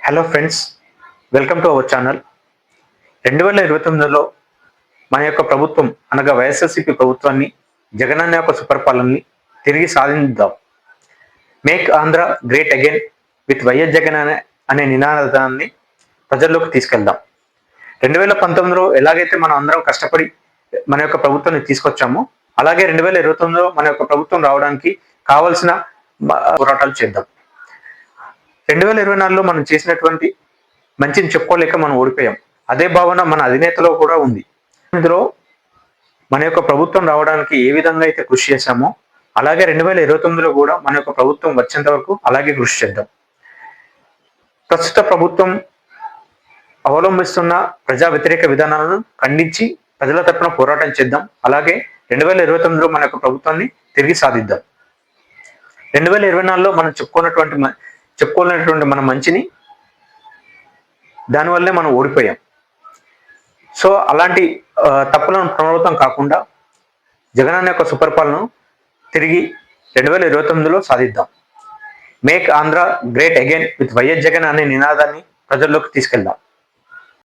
Hello friends, welcome to our channel. 2029లో మన యొక్క ప్రభుత్వం అనగా వైఎస్ఆర్సీపీ ప్రభుత్వాన్ని, జగనన్న యొక్క సుపరిపాలనని తిరిగి సాధిద్దాం. Make Andhra great again with YS Jagan అనే నినాదాన్ని ప్రజల్లోకి తీసుకెళ్దాం. 2019లో ఎలాగైతే మనం అందరం కష్టపడి మన యొక్క ప్రభుత్వాన్ని తీసుకొచ్చామో, అలాగే 2029లో మన యొక్క ప్రభుత్వం రావడానికి కావలసిన పోరాటాలు చేద్దాం. 2024లో మనం చేసినటువంటి మంచిని చెప్పుకోలేక మనం ఓడిపోయాం. అదే భావన మన అధినేతలో కూడా ఉంది. ఇందులో మన యొక్క ప్రభుత్వం రావడానికి ఏ విధంగా అయితే కృషి చేశామో, అలాగే 2029లో కూడా మన యొక్క ప్రభుత్వం వచ్చేంత వరకు అలాగే కృషి చేద్దాం. ప్రస్తుత ప్రభుత్వం అవలంబిస్తున్న ప్రజా వ్యతిరేక విధానాలను ఖండించి ప్రజల తరపున పోరాటం చేద్దాం. అలాగే 2029లో మన యొక్క ప్రభుత్వాన్ని తిరిగి సాధిద్దాం. 2024లో మనం చెప్పుకోలేనటువంటి మన మంచిని దానివల్లే మనం ఓడిపోయాం. సో అలాంటి తప్పులను పునరావృతం కాకుండా జగనన్న యొక్క సుపరిపాలన తిరిగి 2029లో సాధిద్దాం. Make Andhra great again with YS Jagan అనే నినాదాన్ని ప్రజల్లోకి తీసుకెళ్దాం.